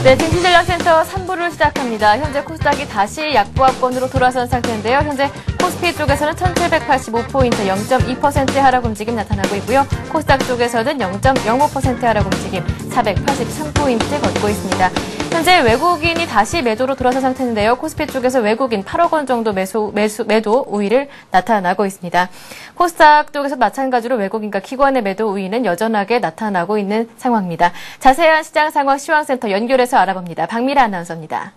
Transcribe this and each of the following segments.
네, 증시전략센터 3부를 시작합니다. 현재 코스닥이 다시 약보합권으로 돌아선 상태인데요. 현재 코스피 쪽에서는 1785포인트 0.2%의 하락 움직임 나타나고 있고요. 코스닥 쪽에서는 0.05% 하락 움직임 483포인트 걷고 있습니다. 현재 외국인이 다시 매도로 돌아선 상태인데요. 코스피 쪽에서 외국인 8억 원 정도 매도 우위를 나타나고 있습니다. 코스닥 쪽에서 마찬가지로 외국인과 기관의 매도 우위는 여전하게 나타나고 있는 상황입니다. 자세한 시장 상황 시황센터 연결해서 알아봅니다. 박미라 아나운서입니다.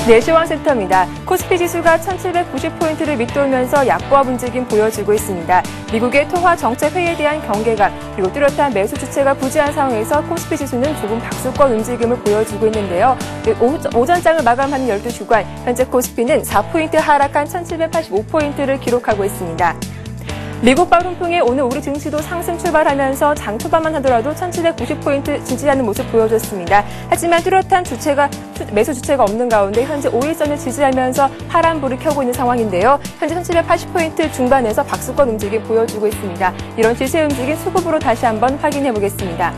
네, 시황센터입니다. 코스피 지수가 1790포인트를 밑돌면서 약보합 움직임 보여주고 있습니다. 미국의 통화 정책 회의에 대한 경계감 그리고 뚜렷한 매수 주체가 부재한 상황에서 코스피 지수는 조금 박수권 움직임을 보여주고 있는데요. 오전장을 마감하는 12주간 현재 코스피는 4포인트 하락한 1785포인트를 기록하고 있습니다. 미국발 훈풍에 오늘 우리 증시도 상승 출발하면서 장 초반만 하더라도 1790포인트 지지하는 모습 보여줬습니다. 하지만 뚜렷한 매수 주체가 없는 가운데 현재 5일선을 지지하면서 파란불을 켜고 있는 상황인데요. 현재 1780포인트 중반에서 박수권 움직임 보여주고 있습니다. 이런 시세 움직임 수급으로 다시 한번 확인해 보겠습니다.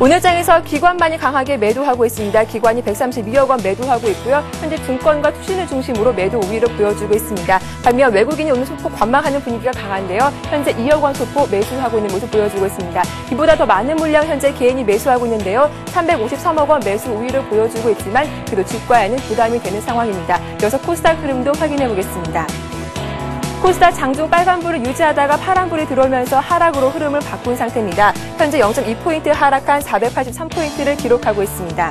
오늘 장에서 기관만이 강하게 매도하고 있습니다. 기관이 132억 원 매도하고 있고요. 현재 증권과 투신을 중심으로 매도 우위를 보여주고 있습니다. 반면 외국인이 오늘 소폭 관망하는 분위기가 강한데요. 현재 2억 원 소폭 매수하고 있는 모습 보여주고 있습니다. 이보다 더 많은 물량 현재 개인이 매수하고 있는데요. 353억 원 매수 우위를 보여주고 있지만 그래도 주가에는 부담이 되는 상황입니다. 이어서 코스닥 흐름도 확인해 보겠습니다. 코스닥 장중 빨간불을 유지하다가 파란불이 들어오면서 하락으로 흐름을 바꾼 상태입니다. 현재 0.2포인트 하락한 483포인트를 기록하고 있습니다.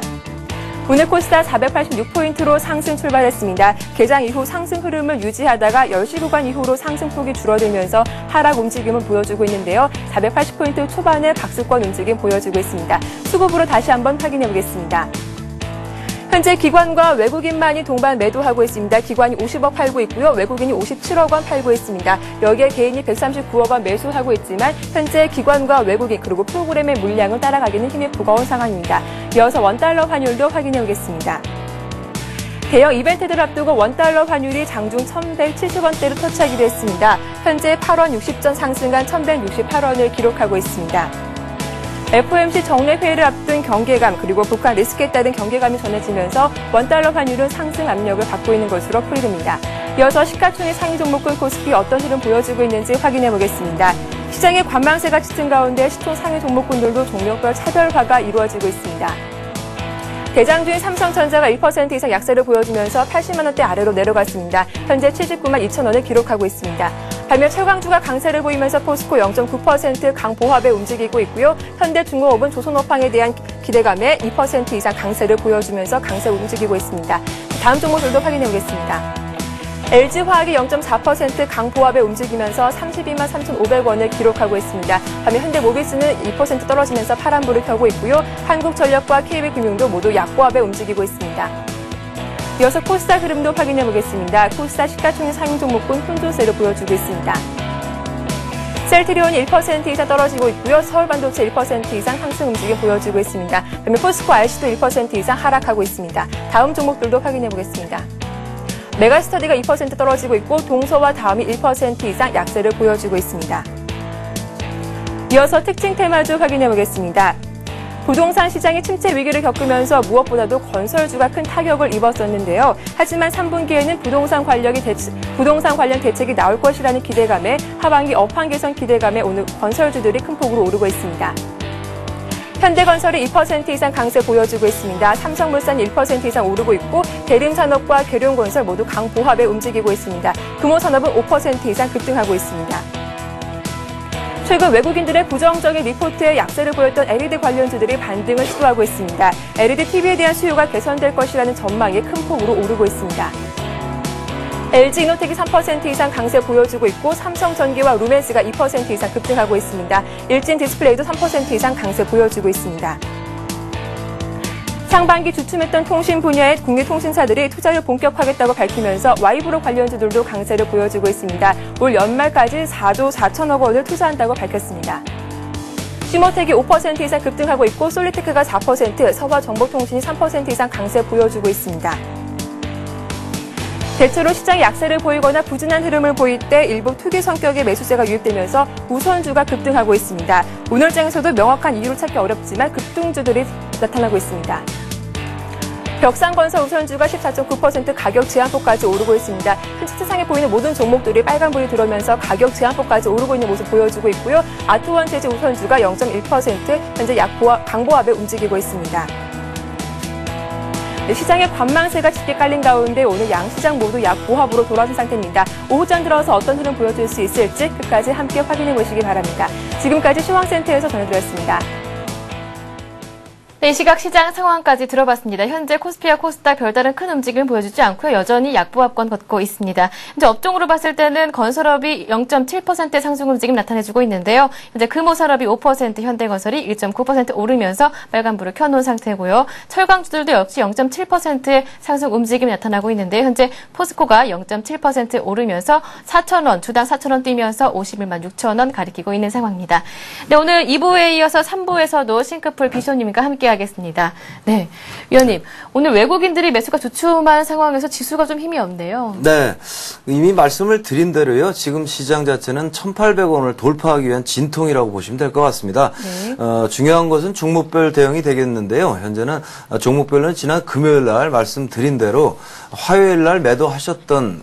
오늘 코스닥 486포인트로 상승 출발했습니다. 개장 이후 상승 흐름을 유지하다가 10시 구간 이후로 상승폭이 줄어들면서 하락 움직임을 보여주고 있는데요. 480포인트 초반에 박수권 움직임 보여주고 있습니다. 수급으로 다시 한번 확인해 보겠습니다. 현재 기관과 외국인만이 동반 매도하고 있습니다. 기관이 50억 팔고 있고요. 외국인이 57억 원 팔고 있습니다. 여기에 개인이 139억 원 매수하고 있지만 현재 기관과 외국인 그리고 프로그램의 물량을 따라가기는 힘이 무거운 상황입니다. 이어서 원달러 환율도 확인해 보겠습니다. 대형 이벤트를 앞두고 원달러 환율이 장중 1170원대를 터치하기도 했습니다. 현재 8원 60전 상승한 1168원을 기록하고 있습니다. FOMC 정례 회의를 앞둔 경계감 그리고 북한 리스크에 따른 경계감이 전해지면서 원달러 환율은 상승 압력을 받고 있는 것으로 풀이됩니다. 이어서 시가총액 상위 종목군 코스피 어떤 흐름 보여주고 있는지 확인해 보겠습니다. 시장의 관망세가 짙은 가운데 시총 상위 종목군들도 종목별 차별화가 이루어지고 있습니다. 대장주인 삼성전자가 1% 이상 약세를 보여주면서 80만 원대 아래로 내려갔습니다. 현재 79만 2천 원을 기록하고 있습니다. 반면 최강주가 강세를 보이면서 포스코 0.9% 강보합에 움직이고 있고요. 현대중공업은 조선업황에 대한 기대감에 2% 이상 강세를 보여주면서 강세 움직이고 있습니다. 다음 종목들도 확인해 보겠습니다. LG화학이 0.4% 강보합에 움직이면서 32만 3,500원을 기록하고 있습니다. 반면 현대모비스는 2% 떨어지면서 파란불을 켜고 있고요. 한국전력과 KB금융도 모두 약보합에 움직이고 있습니다. 이어서 코스닥 흐름도 확인해 보겠습니다. 코스닥 시가총액 상위 종목군 혼조세를 보여주고 있습니다. 셀트리온이 1% 이상 떨어지고 있고요. 서울반도체 1% 이상 상승 움직임 보여주고 있습니다. 반면 포스코 RC도 1% 이상 하락하고 있습니다. 다음 종목들도 확인해 보겠습니다. 메가스터디가 2% 떨어지고 있고 동서와 다음이 1% 이상 약세를 보여주고 있습니다. 이어서 특징 테마주 확인해 보겠습니다. 부동산 시장이 침체 위기를 겪으면서 무엇보다도 건설주가 큰 타격을 입었었는데요. 하지만 3분기에는 부동산 관련 대책이 나올 것이라는 기대감에 하반기 업황 개선 기대감에 오늘 건설주들이 큰 폭으로 오르고 있습니다. 현대건설이 2% 이상 강세 보여주고 있습니다. 삼성물산이 1% 이상 오르고 있고 대림산업과 계룡건설 모두 강보합에 움직이고 있습니다. 금호산업은 5% 이상 급등하고 있습니다. 최근 외국인들의 부정적인 리포트에 약세를 보였던 LED 관련주들이 반등을 시도하고 있습니다. LED TV에 대한 수요가 개선될 것이라는 전망이 큰 폭으로 오르고 있습니다. LG이노텍이 3% 이상 강세 보여주고 있고 삼성전기와 루멘스가 2% 이상 급등하고 있습니다. 일진디스플레이도 3% 이상 강세 보여주고 있습니다. 상반기 주춤했던 통신 분야의 국내 통신사들이 투자를 본격화하겠다고 밝히면서 와이브로 관련주들도 강세를 보여주고 있습니다. 올 연말까지 4조 4천억 원을 투자한다고 밝혔습니다. 시모텍이 5% 이상 급등하고 있고 솔리테크가 4%, 서화정보통신이 3% 이상 강세 보여주고 있습니다. 대체로 시장이 약세를 보이거나 부진한 흐름을 보일 때 일부 투기 성격의 매수세가 유입되면서 우선주가 급등하고 있습니다. 오늘 장에서도 명확한 이유를 찾기 어렵지만 급등주들이 나타나고 있습니다. 벽산건설 우선주가 14.9% 가격 제한폭까지 오르고 있습니다. 현재 세상에 보이는 모든 종목들이 빨간불이 들어오면서 가격 제한폭까지 오르고 있는 모습 보여주고 있고요. 아트원재즈 우선주가 0.1% 현재 강보합에 움직이고 있습니다. 시장의 관망세가 짙게 깔린 가운데 오늘 양시장 모두 약보합으로 돌아선 상태입니다. 오후장 들어서 어떤 흐름 보여줄 수 있을지 끝까지 함께 확인해 보시기 바랍니다. 지금까지 시황센터에서 전해드렸습니다. 네, 이 시각 시장 상황까지 들어봤습니다. 현재 코스피와 코스닥 별다른 큰 움직임을 보여주지 않고요. 여전히 약보합권 걷고 있습니다. 현재 업종으로 봤을 때는 건설업이 0.7%의 상승 움직임 나타내주고 있는데요. 현재 금호산업이 5%, 현대건설이 1.9% 오르면서 빨간불을 켜놓은 상태고요. 철강주들도 역시 0.7%의 상승 움직임이 나타나고 있는데 현재 포스코가 0.7% 오르면서 4,000원, 주당 4,000원 뛰면서 51만 6천원 가리키고 있는 상황입니다. 네, 오늘 2부에 이어서 3부에서도 싱크풀 비쇼님과 함께 하겠습니다. 네, 위원님, 오늘 외국인들이 매수가 주춤한 상황에서 지수가 좀 힘이 없네요. 네, 이미 말씀을 드린 대로요. 지금 시장 자체는 1,800원을 돌파하기 위한 진통이라고 보시면 될 것 같습니다. 네. 중요한 것은 종목별 대응이 되겠는데요. 현재는 종목별로는 지난 금요일 날 말씀드린 대로 화요일 날 매도하셨던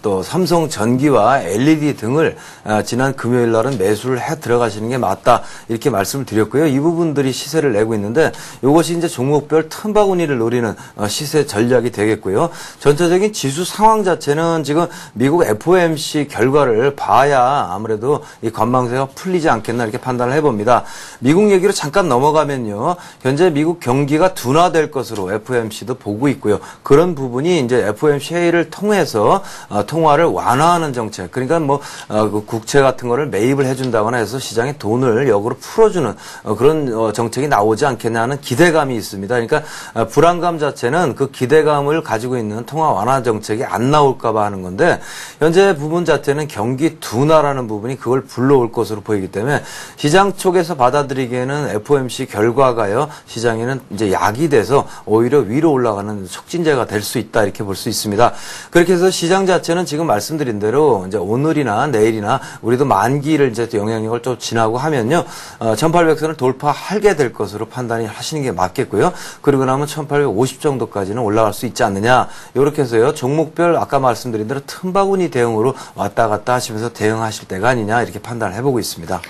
또 삼성전기와 LED 등을 지난 금요일 날은 매수를 해 들어가시는 게 맞다 이렇게 말씀을 드렸고요. 이 부분들이 시세를 내고 있는데 이것이 이제 종목별 틈바구니를 노리는 시세 전략이 되겠고요. 전체적인 지수 상황 자체는 지금 미국 FOMC 결과를 봐야 아무래도 이 관망세가 풀리지 않겠나 이렇게 판단을 해봅니다. 미국 얘기로 잠깐 넘어가면요. 현재 미국 경기가 둔화될 것으로 FOMC도 보고 있고요. 그런 부분이 이제 FOMC 회의를 통해서 통화를 완화하는 정책, 그러니까 뭐 그 국채 같은 거를 매입을 해준다거나 해서 시장에 돈을 역으로 풀어주는 그런 정책이 나오지 않겠냐 하는 기대감이 있습니다. 그러니까 불안감 자체는 그 기대감을 가지고 있는 통화 완화 정책이 안 나올까 봐 하는 건데 현재 부분 자체는 경기 둔화라는 부분이 그걸 불러올 것으로 보이기 때문에 시장 쪽에서 받아들이기에는 FOMC 결과가요 시장에는 이제 약이 돼서 오히려 위로 올라가는 촉진제가 될 수 있다 이렇게 볼 수 있습니다. 그렇게 해서 시장 자체는 지금 말씀드린 대로 이제 오늘이나 내일이나 우리도 만기를 이제 영향력을 좀 지나고 하면요 1800선을 돌파하게 될 것으로 판단이 하시는 게 맞겠고요. 그리고 나면 1850 정도까지는 올라갈 수 있지 않느냐. 이렇게 해서요. 종목별 아까 말씀드린 대로 틈바구니 대응으로 왔다 갔다 하시면서 대응하실 때가 아니냐 이렇게 판단을 해보고 있습니다.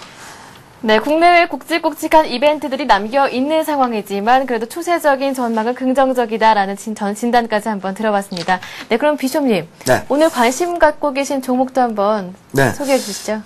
네, 국내외 굵직굵직한 이벤트들이 남겨 있는 상황이지만 그래도 추세적인 전망은 긍정적이다라는 진단까지 한번 들어봤습니다. 네, 그럼 비숍님, 네. 오늘 관심 갖고 계신 종목도 한번 네. 소개해 주시죠.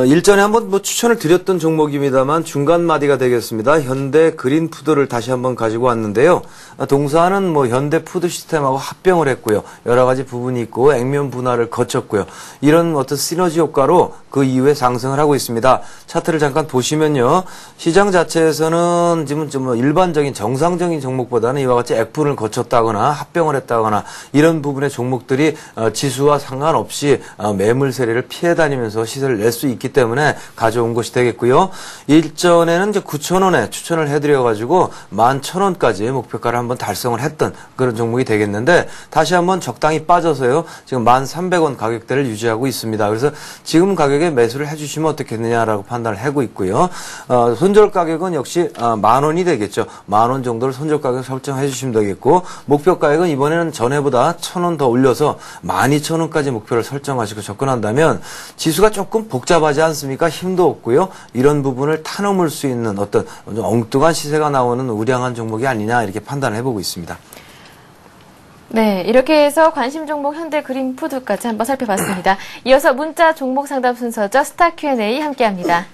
일전에 한번 추천을 드렸던 종목입니다만 중간 마디가 되겠습니다. 현대 그린푸드를 다시 한번 가지고 왔는데요. 동사는 현대 푸드 시스템하고 합병을 했고요. 여러 가지 부분이 있고 액면 분할을 거쳤고요. 이런 어떤 시너지 효과로 그 이후에 상승을 하고 있습니다. 차트를 잠깐 보시면요. 시장 자체에서는 지금 좀 일반적인 정상적인 종목보다는 이와 같이 액분을 거쳤다거나 합병을 했다거나 이런 부분의 종목들이 지수와 상관없이 매물 세례를 피해 다니면서 시세를 낼 수 있기 때문에 가져온 것이 되겠고요. 일전에는 이제 9,000원에 추천을 해드려가지고 11,000원까지 목표가를 한번 달성을 했던 그런 종목이 되겠는데 다시 한번 적당히 빠져서요. 지금 1,300원 가격대를 유지하고 있습니다. 그래서 지금 가격에 매수를 해주시면 어떻겠느냐라고 판단을 하고 있고요. 손절 가격은 역시 10,000원이 되겠죠. 10,000원 정도를 손절 가격 설정해 주시면 되겠고 목표 가격은 이번에는 전에보다 1,000원 더 올려서 12,000원까지 목표를 설정하시고 접근한다면 지수가 조금 복잡하지 않습니까? 힘도 없고요. 이런 부분을 타넘을 수 있는 어떤 엉뚱한 시세가 나오는 우량한 종목이 아니냐 이렇게 판단을 해보고 있습니다. 네, 이렇게 해서 관심 종목 현대 그린푸드까지 한번 살펴봤습니다. 이어서 문자 종목 상담 순서죠. 스타 Q&A 함께합니다.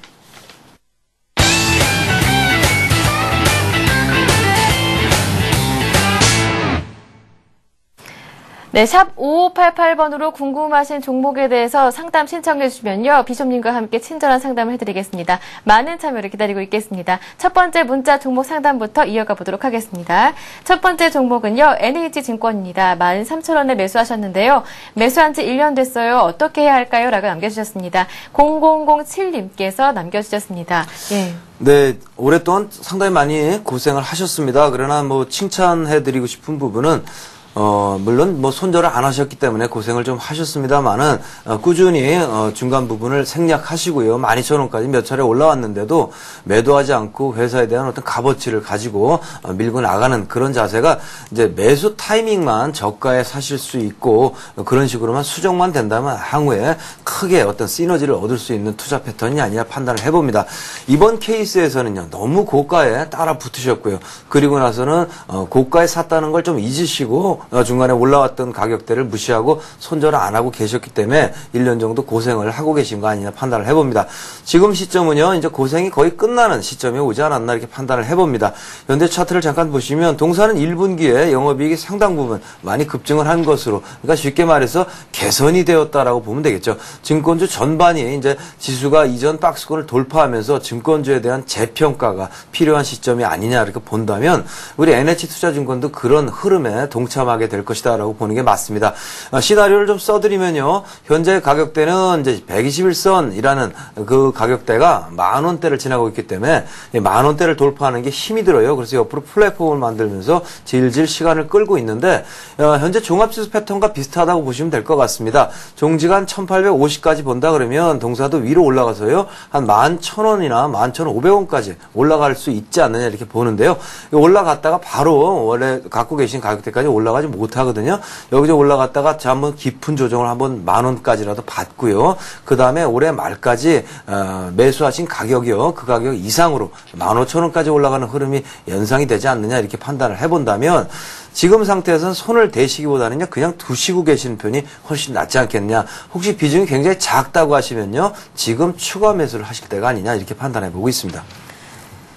네, 샵 5588번으로 궁금하신 종목에 대해서 상담 신청해 주시면요. 비숍님과 함께 친절한 상담을 해드리겠습니다. 많은 참여를 기다리고 있겠습니다. 첫 번째 문자 종목 상담부터 이어가 보도록 하겠습니다. 첫 번째 종목은요. NH증권입니다. 13,000원에 매수하셨는데요. 매수한 지 1년 됐어요. 어떻게 해야 할까요? 라고 남겨주셨습니다. 0007님께서 남겨주셨습니다. 예. 네, 오랫동안 상당히 많이 고생을 하셨습니다. 그러나 칭찬해드리고 싶은 부분은 물론 뭐 손절을 안 하셨기 때문에 고생을 좀 하셨습니다만은 꾸준히 중간 부분을 생략하시고요. 12,000원까지 몇 차례 올라왔는데도 매도하지 않고 회사에 대한 어떤 값어치를 가지고 밀고 나가는 그런 자세가 이제 매수 타이밍만 저가에 사실 수 있고 그런 식으로만 수정만 된다면 향후에 크게 어떤 시너지를 얻을 수 있는 투자 패턴이 아니냐 판단을 해봅니다. 이번 케이스에서는요. 너무 고가에 따라 붙으셨고요. 그리고 나서는 고가에 샀다는 걸 좀 잊으시고 중간에 올라왔던 가격대를 무시하고 손절을 안 하고 계셨기 때문에 1년 정도 고생을 하고 계신 거 아니냐 판단을 해봅니다. 지금 시점은요. 이제 고생이 거의 끝나는 시점에 오지 않았나 이렇게 판단을 해봅니다. 현대 차트를 잠깐 보시면 동사는 1분기에 영업이익이 상당 부분 많이 급증을 한 것으로 그러니까 쉽게 말해서 개선이 되었다라고 보면 되겠죠. 증권주 전반이 이제 지수가 이전 박스권을 돌파하면서 증권주에 대한 재평가가 필요한 시점이 아니냐 이렇게 본다면 우리 NH투자증권도 그런 흐름에 동참하게 될 것이다라고 보는 게 맞습니다. 시나리오를 좀 써드리면요. 현재 가격대는 이제 121선이라는 그 가격대가 10,000원대를 지나고 있기 때문에 10,000원대를 돌파하는 게 힘이 들어요. 그래서 옆으로 플랫폼을 만들면서 질질 시간을 끌고 있는데 현재 종합지수 패턴과 비슷하다고 보시면 될 것 같습니다. 종지가 한 1,850까지 본다 그러면 동사도 위로 올라가서요. 한 11,000원이나 11,500원까지 올라갈 수 있지 않느냐 이렇게 보는데요. 올라갔다가 바로 원래 갖고 계신 가격대까지 올라가지 못하거든요. 여기서 올라갔다가 한번 깊은 조정을 한번 10,000원까지라도 받고요. 그 다음에 올해 말까지 매수하신 가격이요. 그 가격 이상으로 15,000원까지 올라가는 흐름이 연상이 되지 않느냐 이렇게 판단을 해본다면 지금 상태에서는 손을 대시기보다는요. 그냥 두시고 계시는 편이 훨씬 낫지 않겠냐. 혹시 비중이 굉장히 작다고 하시면요. 지금 추가 매수를 하실 때가 아니냐 이렇게 판단해 보고 있습니다.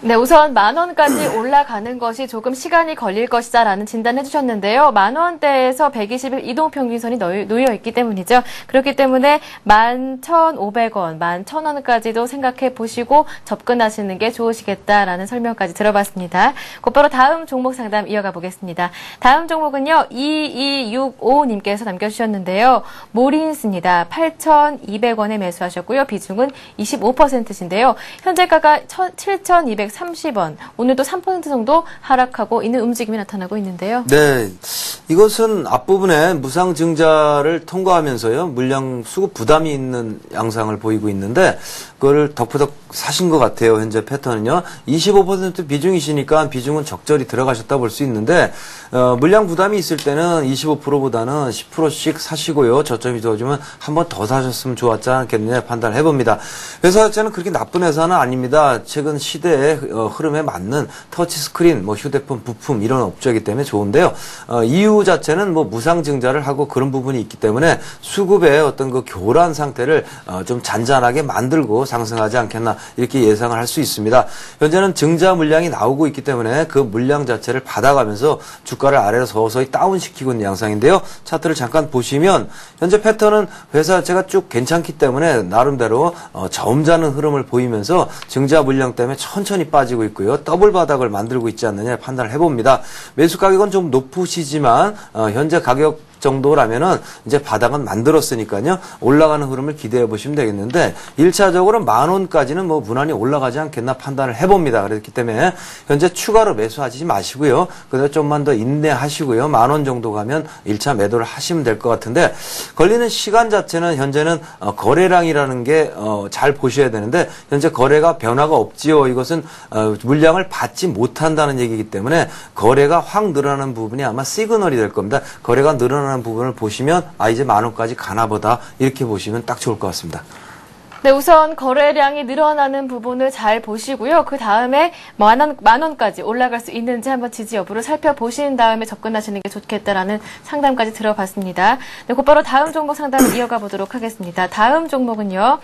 네, 우선 10,000원까지 올라가는 것이 조금 시간이 걸릴 것이다라는 진단을 해주셨는데요. 10,000원대에서 120일 이동평균선이 놓여 있기 때문이죠. 그렇기 때문에 11,500원, 11,000원까지도 생각해 보시고 접근하시는 게 좋으시겠다라는 설명까지 들어봤습니다. 곧바로 다음 종목 상담 이어가 보겠습니다. 다음 종목은요, 2265님께서 남겨주셨는데요. 모린스입니다. 8,200원에 매수하셨고요. 비중은 25%신데요. 현재가가 7,230원. 오늘도 3% 정도 하락하고 있는 움직임이 나타나고 있는데요. 네. 이것은 앞부분에 무상증자를 통과하면서요. 물량 수급 부담이 있는 양상을 보이고 있는데 그걸 덕후덕 사신 것 같아요. 현재 패턴은요. 25% 비중이시니까 비중은 적절히 들어가셨다 볼 수 있는데 물량 부담이 있을 때는 25%보다는 10%씩 사시고요. 저점이 좋아지면 한 번 더 사셨으면 좋았지 않겠느냐 판단을 해봅니다. 회사 자체는 그렇게 나쁜 회사는 아닙니다. 최근 시대의 흐름에 맞는 터치스크린, 뭐 휴대폰 부품 이런 업체이기 때문에 좋은데요. 이유 자체는 뭐 무상증자를 하고 그런 부분이 있기 때문에 수급의 어떤 그 교란 상태를 좀 잔잔하게 만들고 상승하지 않겠나 이렇게 예상을 할 수 있습니다. 현재는 증자 물량이 나오고 있기 때문에 그 물량 자체를 받아가면서 주가를 아래로 서서히 다운시키고 있는 양상인데요. 차트를 잠깐 보시면 현재 패턴은 회사 자체가 쭉 괜찮기 때문에 나름대로 점잖은 흐름을 보이면서 증자 물량 때문에 천천히 빠지고 있고요. 더블 바닥을 만들고 있지 않느냐 판단을 해봅니다. 매수 가격은 좀 높으시지만 현재 가격 정도라면은 이제 바닥은 만들었으니까요. 올라가는 흐름을 기대해 보시면 되겠는데 1차적으로 10,000원까지는 뭐 무난히 올라가지 않겠나 판단을 해봅니다. 그렇기 때문에 현재 추가로 매수하지 마시고요. 그래서 좀만 더 인내하시고요. 10,000원 정도 가면 1차 매도를 하시면 될 것 같은데 걸리는 시간 자체는 현재는 거래량이라는 게 잘 보셔야 되는데 현재 거래가 변화가 없지요. 이것은 물량을 받지 못한다는 얘기이기 때문에 거래가 확 늘어나는 부분이 아마 시그널이 될 겁니다. 거래가 늘어나는 부분을 보시면 이제 10,000원까지 가나보다 이렇게 보시면 딱 좋을 것 같습니다. 네, 우선 거래량이 늘어나는 부분을 잘 보시고요. 그 다음에 10,000원까지 올라갈 수 있는지 한번 지지 여부를 살펴보신 다음에 접근하시는 게 좋겠다라는 상담까지 들어봤습니다. 네, 곧바로 다음 종목 상담을 이어가 보도록 하겠습니다. 다음 종목은요.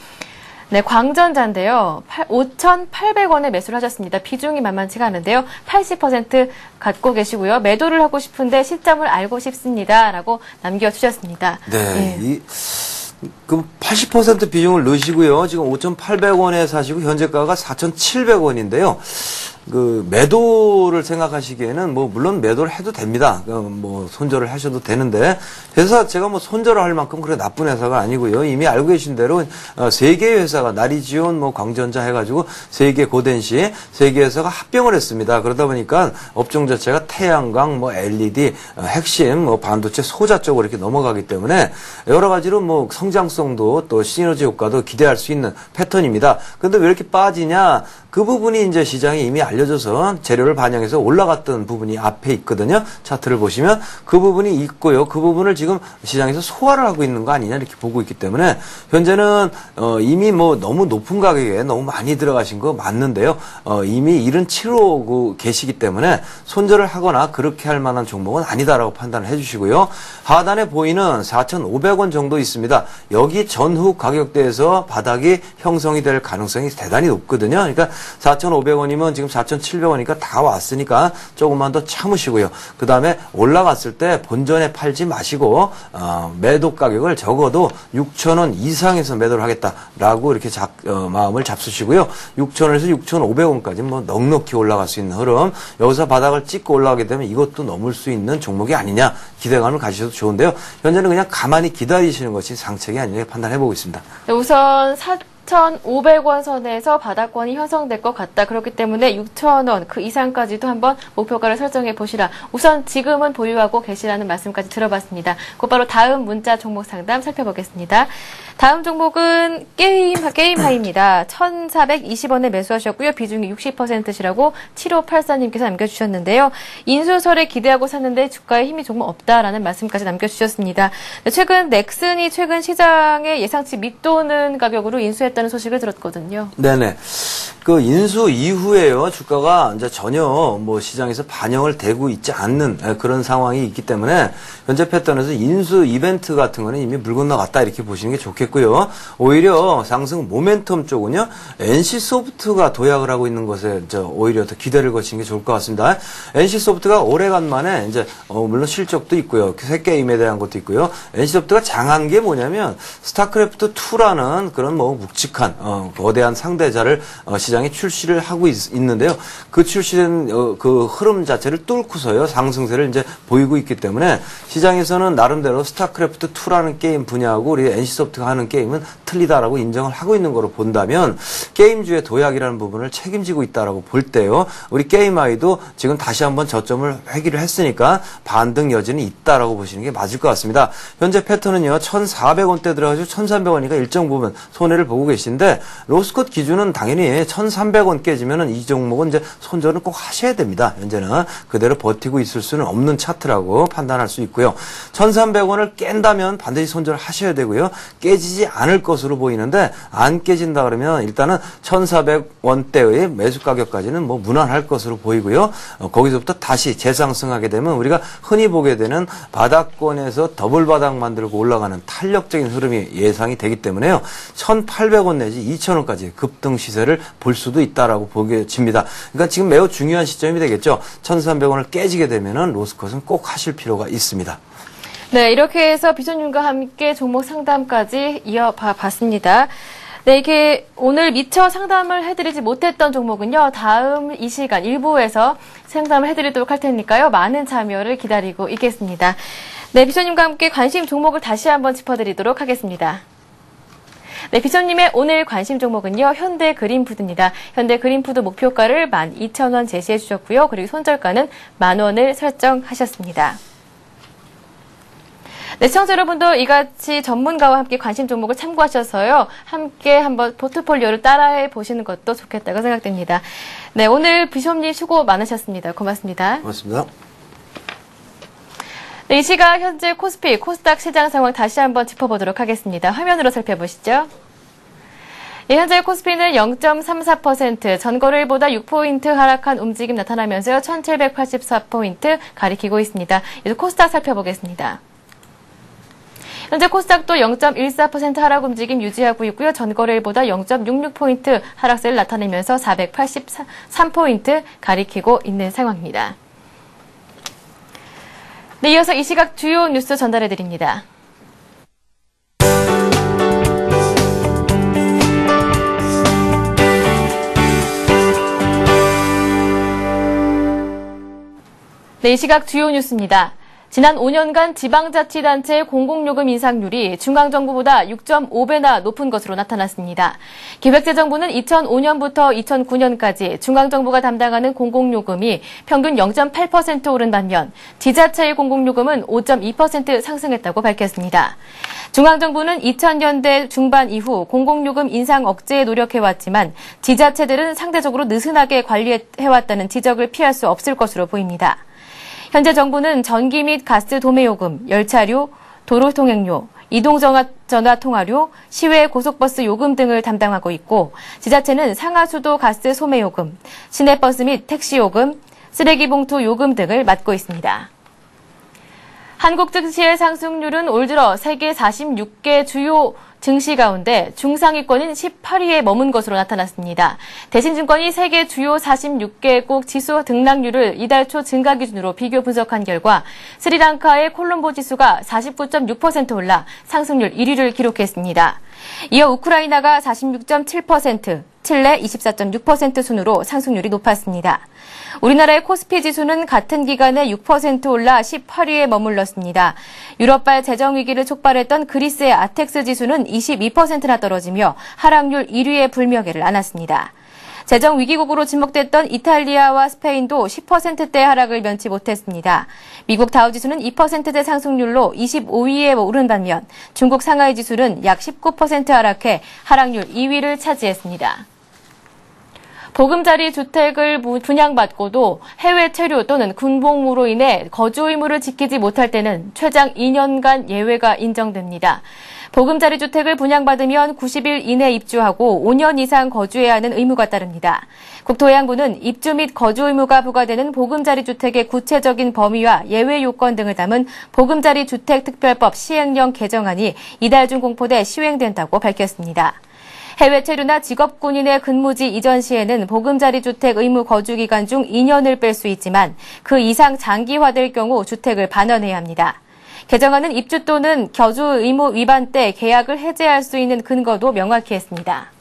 네, 광전자인데요. 5,800원에 매수를 하셨습니다. 비중이 만만치가 않은데요. 80% 갖고 계시고요. 매도를 하고 싶은데 시점을 알고 싶습니다. 라고 남겨주셨습니다. 네. 그 80% 비중을 넣으시고요. 지금 5,800원에 사시고 현재가가 4,700원인데요. 그 매도를 생각하시기에는 뭐 물론 매도를 해도 됩니다. 뭐 손절을 하셔도 되는데 회사 제가 뭐 손절을 할 만큼 그렇게 나쁜 회사가 아니고요. 이미 알고 계신 대로 세 개의 회사가 나리지온, 뭐 광전자 해가지고 세 개 고덴시 세 개 회사가 합병을 했습니다. 그러다 보니까 업종 자체가 태양광, 뭐 LED, 핵심, 뭐 반도체 소자 쪽으로 이렇게 넘어가기 때문에 여러 가지로 뭐 성장성도 또 시너지 효과도 기대할 수 있는 패턴입니다. 그런데 왜 이렇게 빠지냐? 그 부분이 이제 시장에 이미 알려져서 재료를 반영해서 올라갔던 부분이 앞에 있거든요. 차트를 보시면 그 부분이 있고요. 그 부분을 지금 시장에서 소화를 하고 있는 거 아니냐 이렇게 보고 있기 때문에 현재는 이미 뭐 너무 높은 가격에 너무 많이 들어가신 거 맞는데요. 이미 77호 계시기 때문에 손절을 하거나 그렇게 할 만한 종목은 아니다라고 판단을 해주시고요. 하단에 보이는 4,500원 정도 있습니다. 여기 전후 가격대에서 바닥이 형성이 될 가능성이 대단히 높거든요. 그러니까 4,500원이면 지금 4,700원이니까 다 왔으니까 조금만 더 참으시고요. 그 다음에 올라갔을 때 본전에 팔지 마시고 매도 가격을 적어도 6,000원 이상에서 매도를 하겠다라고 이렇게 마음을 잡수시고요. 6,000원에서 6,500원까지 뭐 넉넉히 올라갈 수 있는 흐름. 여기서 바닥을 찍고 올라가게 되면 이것도 넘을 수 있는 종목이 아니냐 기대감을 가지셔도 좋은데요. 현재는 그냥 가만히 기다리시는 것이 상책이 아니냐 판단해보고 있습니다. 네, 우선 4,500원 선에서 바닥권이 형성될 것 같다. 그렇기 때문에 6,000원 그 이상까지도 한번 목표가를 설정해 보시라. 우선 지금은 보유하고 계시라는 말씀까지 들어봤습니다. 곧바로 다음 문자 종목 상담 살펴보겠습니다. 다음 종목은 게임하입니다. 1,420원에 매수하셨고요. 비중이 60%시라고 7584님께서 남겨주셨는데요. 인수설에 기대하고 샀는데 주가에 힘이 조금 없다라는 말씀까지 남겨주셨습니다. 최근 넥슨이 최근 시장에 예상치 밑도는 가격으로 인수했다는 소식을 들었거든요. 네네. 그 인수 이후에요. 주가가 이제 전혀 뭐 시장에서 반영을 되고 있지 않는 그런 상황이 있기 때문에 현재 패턴에서 인수 이벤트 같은 거는 이미 물 건너갔다 이렇게 보시는 게 좋겠고요. 오히려 상승 모멘텀 쪽은요. NC소프트가 도약을 하고 있는 것에 오히려 더 기대를 거치는 게 좋을 것 같습니다. NC소프트가 오래간만에 이제 물론 실적도 있고요. 새 게임에 대한 것도 있고요. NC소프트가 장한 게 뭐냐면 스타크래프트 2라는 그런 뭐 묵직한 거대한 상대자를 시장에 출시를 하고 있는데요. 그 출시된 그 흐름 자체를 뚫고서요. 상승세를 이제 보이고 있기 때문에 시장에서는 나름대로 스타크래프트 2라는 게임 분야하고 우리 NC소프트가 하는 게임은 틀리다라고 인정을 하고 있는 거로 본다면 게임주의 도약이라는 부분을 책임지고 있다라고 볼 때요. 우리 게임아이도 지금 다시 한번 저점을 회귀를 했으니까 반등 여지는 있다라고 보시는 게 맞을 것 같습니다. 현재 패턴은요. 1,400원대 들어가지고 1,300원이니까 일정 부분 손해를 보고 계신데 로스컷 기준은 당연히 1,300원 깨지면은 이 종목은 이제 손절은 꼭 하셔야 됩니다. 현재는 그대로 버티고 있을 수는 없는 차트라고 판단할 수 있고요. 1,300원을 깬다면 반드시 손절을 하셔야 되고요. 깨지지 않을 것으로 보이는데 안 깨진다 그러면 일단은 1,400원대의 매수 가격까지는 뭐 무난할 것으로 보이고요. 거기서부터 다시 재상승하게 되면 우리가 흔히 보게 되는 바닥권에서 더블 바닥 만들고 올라가는 탄력적인 흐름이 예상이 되기 때문에요. 1,800원 내지 2,000원까지 급등 시세를 볼 수도 있다라고 보여집니다. 그러니까 지금 매우 중요한 시점이 되겠죠. 1,300원을 깨지게 되면은 로스컷은 꼭 하실 필요가 있습니다. 네, 이렇게 해서 비전님과 함께 종목 상담까지 이어봤습니다. 네, 이렇게 오늘 미처 상담을 해드리지 못했던 종목은요, 다음 이 시간 일부에서 상담을 해드리도록 할 테니까요, 많은 참여를 기다리고 있겠습니다. 네, 비전님과 함께 관심 종목을 다시 한번 짚어드리도록 하겠습니다. 네, 비전님의 오늘 관심 종목은요, 현대그린푸드입니다. 현대그린푸드 목표가를 12,000원 제시해 주셨고요. 그리고 손절가는 10,000원을 설정하셨습니다. 네, 시청자 여러분도 이같이 전문가와 함께 관심 종목을 참고하셔서요, 함께 한번 포트폴리오를 따라해 보시는 것도 좋겠다고 생각됩니다. 네, 오늘 비숍님 수고 많으셨습니다. 고맙습니다. 고맙습니다. 네, 이 시각 현재 코스피, 코스닥 시장 상황 다시 한번 짚어보도록 하겠습니다. 화면으로 살펴보시죠. 예, 현재 코스피는 0.34%, 전거래일보다 6포인트 하락한 움직임 나타나면서요, 1784포인트 가리키고 있습니다. 이제 코스닥 살펴보겠습니다. 현재 코스닥도 0.14% 하락 움직임 유지하고 있고요. 전거래일보다 0.66포인트 하락세를 나타내면서 483포인트 가리키고 있는 상황입니다. 네, 이어서 이 시각 주요 뉴스 전달해 드립니다. 네, 이 시각 주요 뉴스입니다. 지난 5년간 지방자치단체의 공공요금 인상률이 중앙정부보다 6.5배나 높은 것으로 나타났습니다. 기획재정부는 2005년부터 2009년까지 중앙정부가 담당하는 공공요금이 평균 0.8% 오른 반면 지자체의 공공요금은 5.2% 상승했다고 밝혔습니다. 중앙정부는 2000년대 중반 이후 공공요금 인상 억제에 노력해왔지만 지자체들은 상대적으로 느슨하게 관리해왔다는 지적을 피할 수 없을 것으로 보입니다. 현재 정부는 전기 및 가스 도매요금, 열차료, 도로통행료, 이동전화통화료, 시외 고속버스 요금 등을 담당하고 있고 지자체는 상하수도 가스 소매요금, 시내버스 및 택시요금, 쓰레기봉투 요금 등을 맡고 있습니다. 한국 증시의 상승률은 올 들어 세계 46개 주요 증시 가운데 중상위권인 18위에 머문 것으로 나타났습니다. 대신증권이 세계 주요 46개국 지수 등락률을 이달 초 증가 기준으로 비교 분석한 결과 스리랑카의 콜롬보 지수가 49.6% 올라 상승률 1위를 기록했습니다. 이어 우크라이나가 46.7%, 칠레 24.6% 순으로 상승률이 높았습니다. 우리나라의 코스피 지수는 같은 기간에 6% 올라 18위에 머물렀습니다. 유럽발 재정위기를 촉발했던 그리스의 아텍스 지수는 22%나 떨어지며 하락률 1위에 불명예를 안았습니다. 재정위기국으로 지목됐던 이탈리아와 스페인도 10%대 하락을 면치 못했습니다. 미국 다우지수는 2%대 상승률로 25위에 오른 반면 중국 상하이 지수는 약 19% 하락해 하락률 2위를 차지했습니다. 보금자리 주택을 분양받고도 해외 체류 또는 군복무로 인해 거주 의무를 지키지 못할 때는 최장 2년간 예외가 인정됩니다. 보금자리 주택을 분양받으면 90일 이내 입주하고 5년 이상 거주해야 하는 의무가 따릅니다. 국토해양부는 입주 및 거주 의무가 부과되는 보금자리 주택의 구체적인 범위와 예외 요건 등을 담은 보금자리 주택특별법 시행령 개정안이 이달 중 공포돼 시행된다고 밝혔습니다. 해외 체류나 직업군인의 근무지 이전 시에는 보금자리 주택 의무 거주 기간 중 2년을 뺄 수 있지만 그 이상 장기화될 경우 주택을 반환해야 합니다. 개정안은 입주 또는 거주 의무 위반 때 계약을 해제할 수 있는 근거도 명확히 했습니다.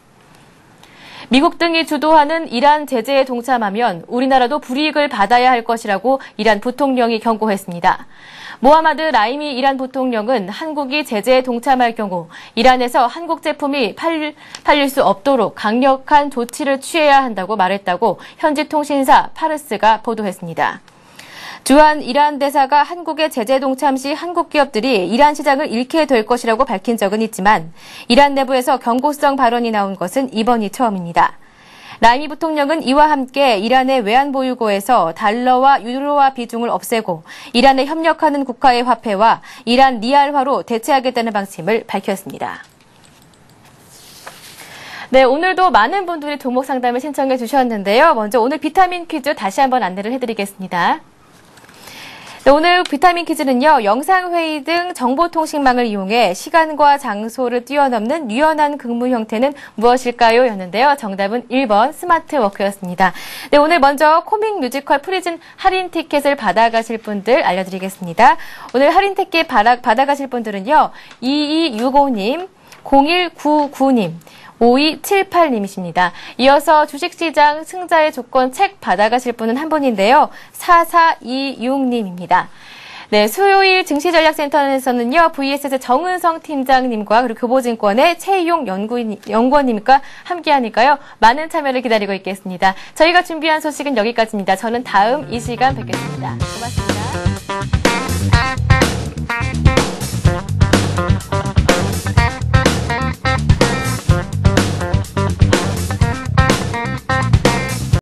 미국 등이 주도하는 이란 제재에 동참하면 우리나라도 불이익을 받아야 할 것이라고 이란 부통령이 경고했습니다. 모하마드 라이미 이란 부통령은 한국이 제재에 동참할 경우 이란에서 한국 제품이 팔릴 수 없도록 강력한 조치를 취해야 한다고 말했다고 현지 통신사 파르스가 보도했습니다. 주한 이란 대사가 한국의 제재 동참 시 한국 기업들이 이란 시장을 잃게 될 것이라고 밝힌 적은 있지만 이란 내부에서 경고성 발언이 나온 것은 이번이 처음입니다. 라이미 부통령은 이와 함께 이란의 외환보유고에서 달러와 유로화 비중을 없애고 이란에 협력하는 국가의 화폐와 이란 리알화로 대체하겠다는 방침을 밝혔습니다. 네, 오늘도 많은 분들이 종목 상담을 신청해 주셨는데요. 먼저 오늘 비타민 퀴즈 다시 한번 안내를 해드리겠습니다. 네, 오늘 비타민 퀴즈는요, 영상회의 등 정보통신망을 이용해 시간과 장소를 뛰어넘는 유연한 근무 형태는 무엇일까요? 였는데요. 정답은 1번 스마트워크였습니다. 네, 오늘 먼저 코믹 뮤지컬 프리즌 할인 티켓을 받아가실 분들 알려드리겠습니다. 오늘 할인 티켓 받아가실 분들은요, 2265님, 0199님, 5278님이십니다. 이어서 주식시장 승자의 조건 책 받아가실 분은 한 분인데요. 4426님입니다. 네, 수요일 증시전략센터에서는요, VSS 정은성 팀장님과 그리고 교보증권의 최희용 연구원님과 함께하니까요, 많은 참여를 기다리고 있겠습니다. 저희가 준비한 소식은 여기까지입니다. 저는 다음 이 시간 뵙겠습니다. 고맙습니다.